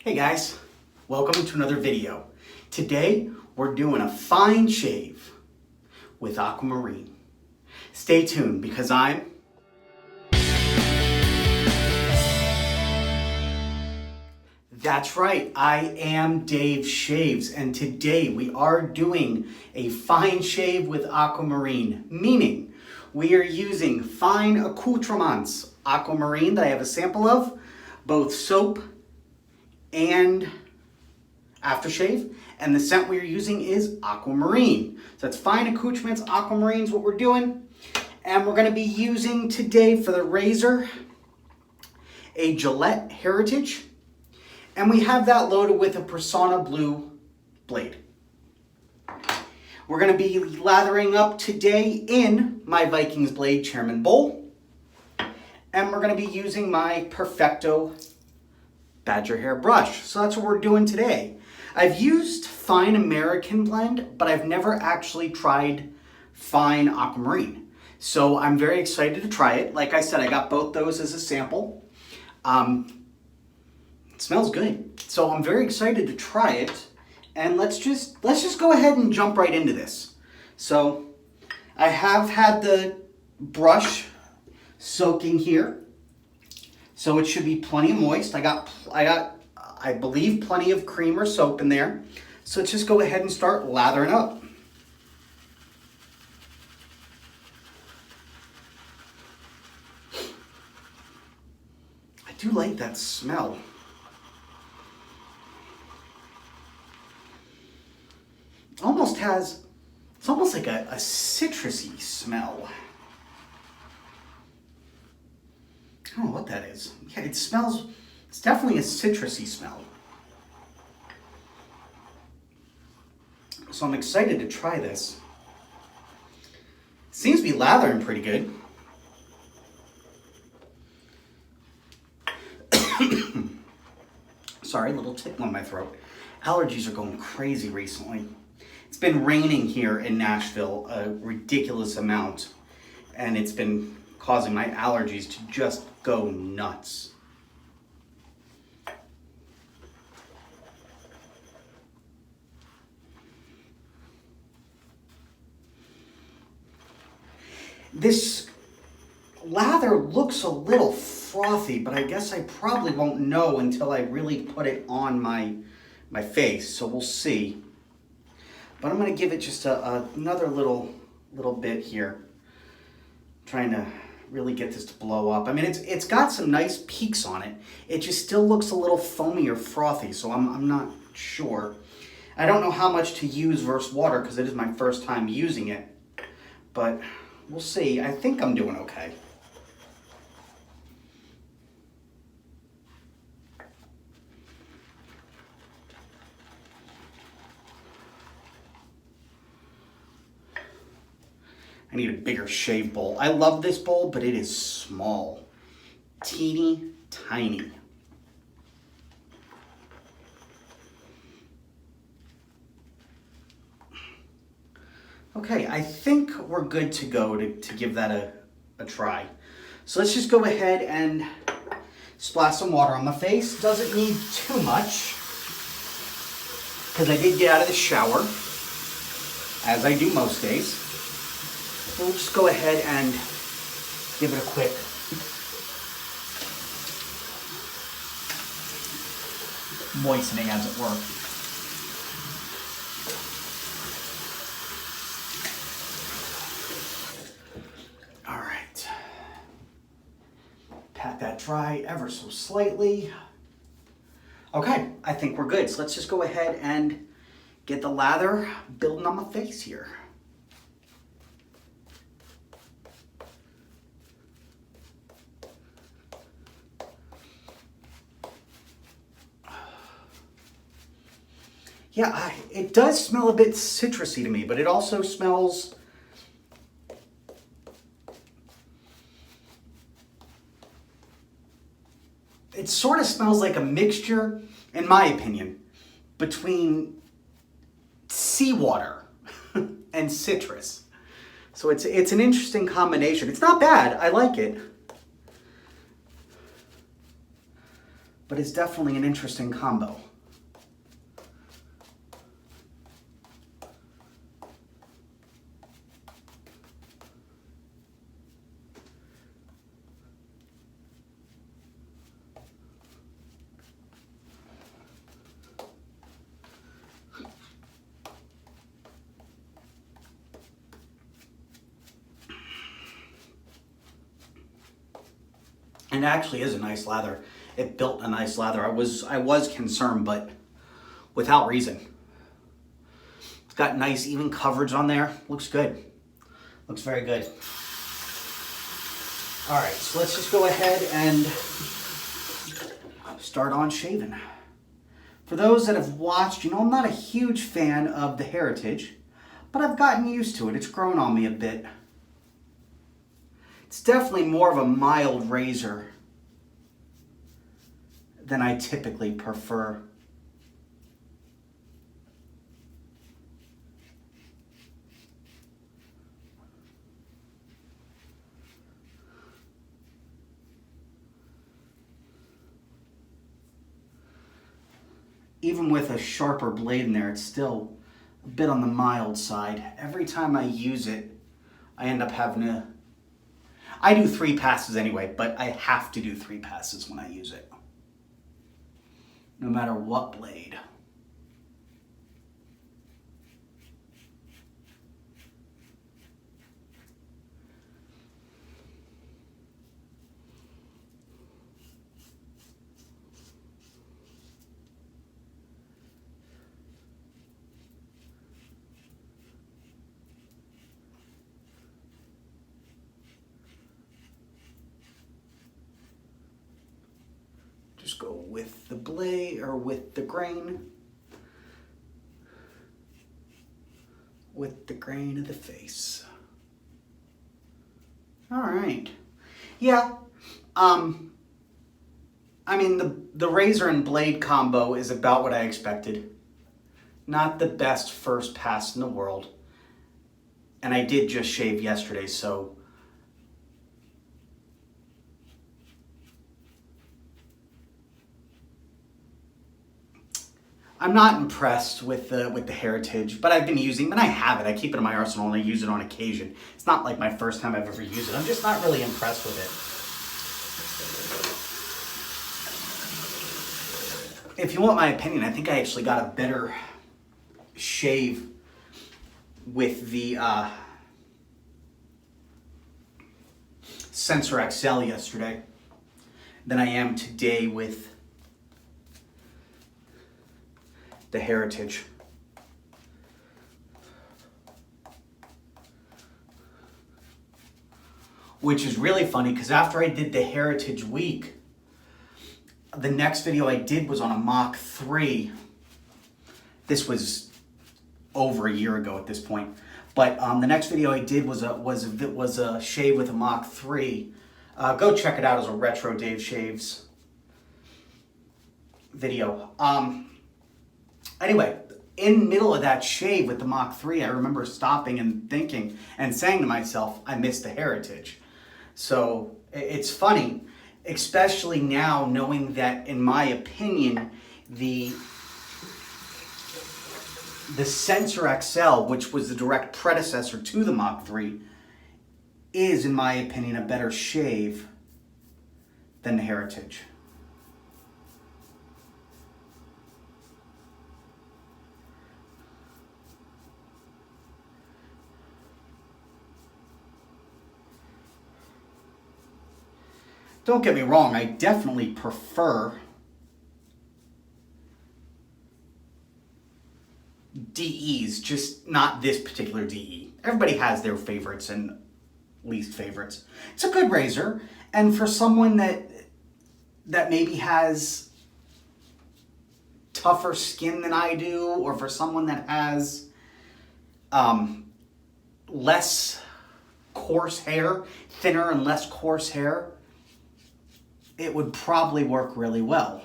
Hey guys, welcome to another video. Today we're doing a fine shave with Aquamarine. Stay tuned because That's right, I am Dave Shaves, and today we are doing a fine shave with Aquamarine, meaning we are using fine accoutrements Aquamarine that I have a sample of, both soap and Aftershave, and the scent we're using is Aquamarine. So that's fine accoutrements, Aquamarine is what we're doing. And we're gonna be using today for the razor, a Gillette Heritage, and we have that loaded with a Personna blue blade. We're gonna be lathering up today in my Vikings blade Chairman Bowl, and we're gonna be using my Perfecto badger hair brush. So that's what we're doing today. I've used fine American blend, but I've never actually tried fine Aquamarine. So I'm very excited to try it. Like I said, I got both those as a sample. It smells good. So I'm very excited to try it. And let's just go ahead and jump right into this. So I have had the brush soaking here. So it should be plenty moist. I believe, plenty of cream or soap in there. So let's just go ahead and start lathering up. I do like that smell. It's almost like a citrusy smell. I don't know what that is. Yeah, it's definitely a citrusy smell. So I'm excited to try this. It seems to be lathering pretty good. Sorry, a little tickle in my throat. Allergies are going crazy recently. It's been raining here in Nashville a ridiculous amount, and it's been causing my allergies to just go nuts. This lather looks a little frothy, but I guess I probably won't know until I really put it on my face, so we'll see. But I'm gonna give it just another little bit here. Trying to really get this to blow up. I mean, it's got some nice peaks on it. It just still looks a little foamy or frothy, so I'm not sure. I don't know how much to use versus water because it is my first time using it, but we'll see. I think I'm doing okay. I need a bigger shave bowl. I love this bowl, but it is small. Teeny tiny. Okay, I think we're good to go to give that a try. So let's just go ahead and splash some water on my face. Doesn't need too much, because I did get out of the shower, as I do most days. So we'll just go ahead and give it a quick moistening, as it were. All right. Pat that dry ever so slightly. Okay, I think we're good. So let's just go ahead and get the lather building on my face here. Yeah, it does smell a bit citrusy to me, but it also smells... It sort of smells like a mixture, in my opinion, between seawater and citrus. So it's an interesting combination. It's not bad. I like it. but it's definitely an interesting combo. And it actually is a nice lather. It built a nice lather. I was concerned, but without reason. It's got nice even coverage on there. Looks good. Looks very good. All right, so let's just go ahead and start on shaving. For those that have watched, you know I'm not a huge fan of the Heritage, but I've gotten used to it. It's grown on me a bit. It's definitely more of a mild razor than I typically prefer. Even with a sharper blade in there, it's still a bit on the mild side. Every time I use it, I end up having to... I do 3 passes anyway, but I have to do 3 passes when I use it. No matter what blade. Just go with the blade or with the grain. With the grain of the face. All right. Yeah. I mean, the razor and blade combo is about what I expected. Not the best first pass in the world. And I did just shave yesterday, so I'm not impressed with the Heritage, but I've been using, and I have it. I keep it in my arsenal and I use it on occasion. It's not like my first time I've ever used it. I'm just not really impressed with it. If you want my opinion, I think I actually got a better shave with the Sensor XL yesterday than I am today with the Heritage. Which is really funny because after I did the Heritage week, the next video I did was on a Mach 3. This was over a year ago at this point. But the next video I did was a shave with a Mach 3. Go check it out as a Retro Dave Shaves video. Anyway, in the middle of that shave with the Mach 3, I remember stopping and thinking and saying to myself, I missed the Heritage. So it's funny, especially now knowing that, in my opinion, the Sensor XL, which was the direct predecessor to the Mach 3, is, in my opinion, a better shave than the Heritage. Don't get me wrong, I definitely prefer DEs, just not this particular DE. Everybody has their favorites and least favorites. It's a good razor, and for someone that maybe has tougher skin than I do, or for someone that has less coarse hair, thinner and less coarse hair, it would probably work really well.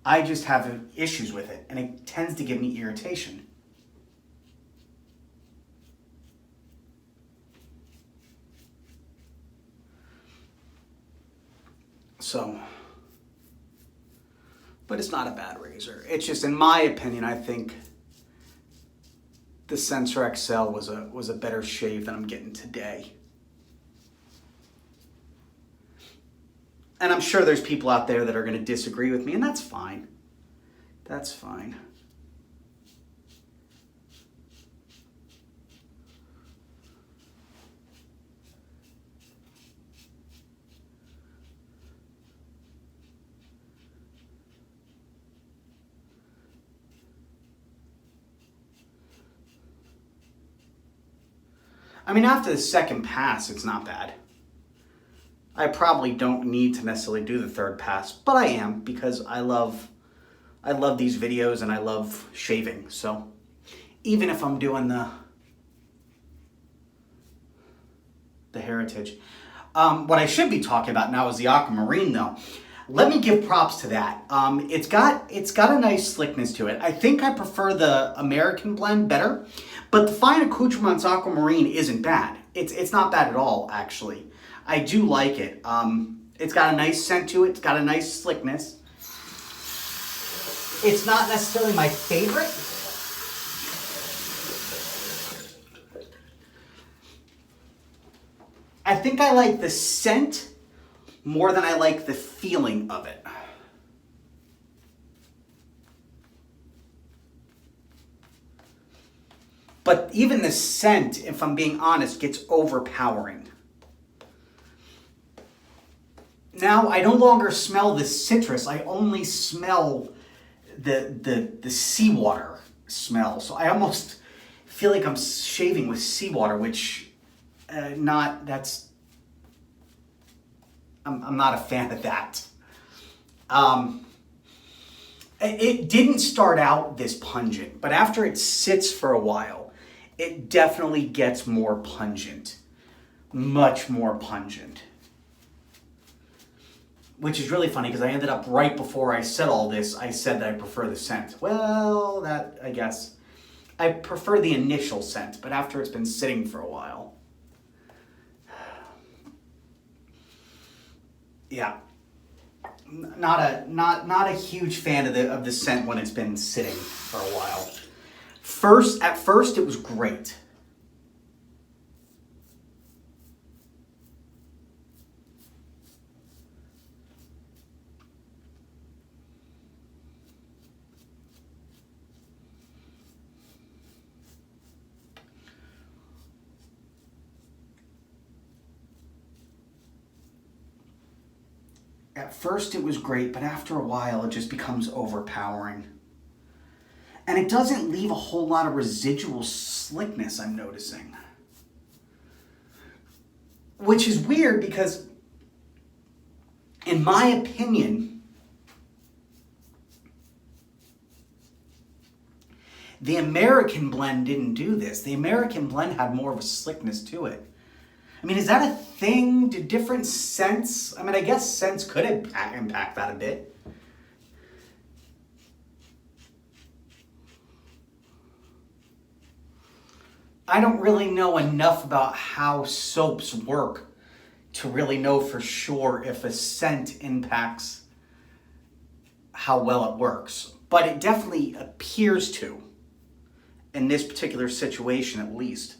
I just have issues with it, and it tends to give me irritation. So, but it's not a bad razor. It's just, in my opinion, I think the Sensor XL was a better shave than I'm getting today. And I'm sure there's people out there that are going to disagree with me, and that's fine. That's fine. I mean, after the second pass, it's not bad. I probably don't need to necessarily do the third pass, but I am, because I love these videos and I love shaving. So even if I'm doing the Heritage. What I should be talking about now is the Aquamarine, though. Let me give props to that. It's got a nice slickness to it. I think I prefer the American blend better, but the Fine Accoutrements Aquamarine isn't bad. It's not bad at all, actually. I do like it. It's got a nice scent to it. It's got a nice slickness. It's not necessarily my favorite. I think I like the scent more than I like the feeling of it. But even the scent, if I'm being honest, gets overpowering. Now, I no longer smell the citrus. I only smell the seawater smell. So I almost feel like I'm shaving with seawater, which I'm not a fan of that. It didn't start out this pungent, but after it sits for a while, it definitely gets more pungent. Much more pungent. Which is really funny because I ended up right before I said all this, I said that I prefer the scent. Well, that, I guess, I prefer the initial scent, but after it's been sitting for a while. Yeah. Not a huge fan of the scent when it's been sitting for a while. At first it was great. At first it was great, but after a while it just becomes overpowering. And it doesn't leave a whole lot of residual slickness, I'm noticing. Which is weird because, in my opinion, the American blend didn't do this. The American blend had more of a slickness to it. I mean, is that a thing? Do different scents? I mean, I guess scents could impact that a bit. I don't really know enough about how soaps work to really know for sure if a scent impacts how well it works. But it definitely appears to, in this particular situation at least.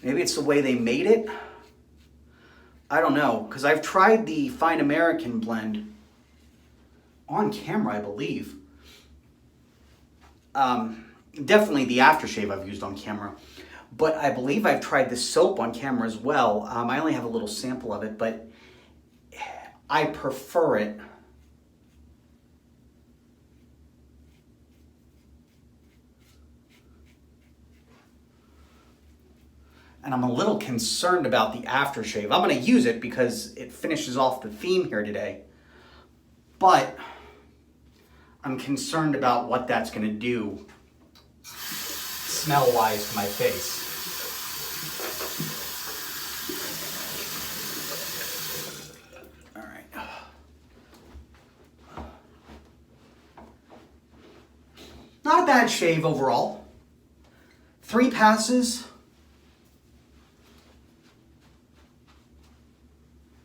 Maybe it's the way they made it. I don't know, because I've tried the Fine American blend on camera, I believe. Definitely the aftershave I've used on camera. But I believe I've tried the soap on camera as well. I only have a little sample of it, but I prefer it. And I'm a little concerned about the aftershave. I'm going to use it because it finishes off the theme here today. But I'm concerned about what that's going to do smell-wise to my face. All right. Not a bad shave overall. 3 passes.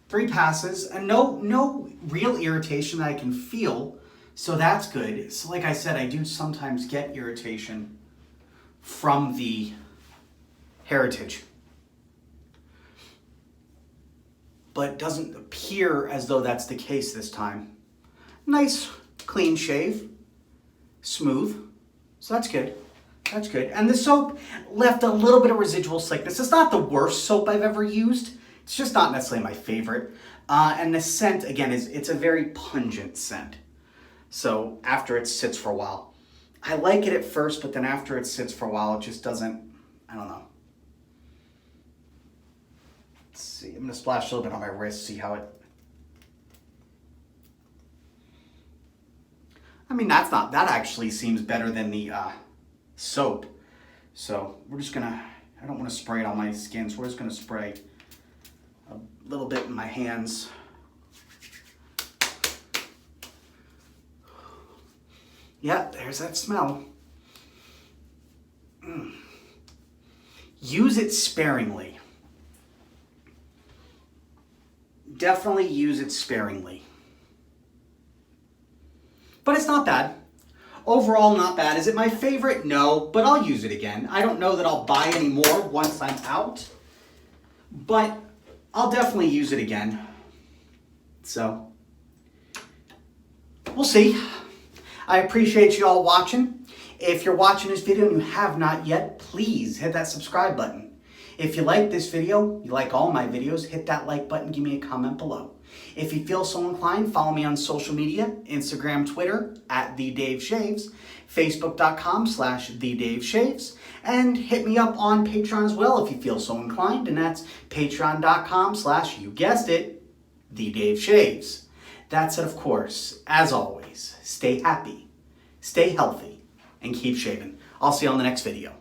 3 passes, and no real irritation that I can feel, so that's good. So like I said, I do sometimes get irritation from the Heritage, but it doesn't appear as though that's the case this time. Nice clean shave, smooth, so that's good. That's good. And the soap left a little bit of residual slickness. It's not the worst soap I've ever used. It's just not necessarily my favorite. And the scent, again, it's a very pungent scent. So after it sits for a while. I like it at first, but then after it sits for a while, it just doesn't, I don't know. Let's see, I'm gonna splash a little bit on my wrist, see how it, I mean, that actually seems better than the soap. So we're just gonna, I don't want to spray it on my skin, so we're just gonna spray a little bit in my hands. Yeah, there's that smell. Use it sparingly. Definitely use it sparingly. But it's not bad. Overall, not bad. Is it my favorite? No, but I'll use it again. I don't know that I'll buy any more once I'm out, but I'll definitely use it again. So, we'll see. I appreciate you all watching. If you're watching this video and you have not yet, please hit that subscribe button. If you like this video, you like all my videos, hit that like button, give me a comment below. If you feel so inclined, follow me on social media, Instagram, Twitter, @TheDaveShaves, Facebook.com/TheDaveShaves, and hit me up on Patreon as well if you feel so inclined, and that's Patreon.com/ you guessed it, TheDaveShaves. That's it, of course. As always, stay happy, stay healthy, and keep shaving. I'll see you on the next video.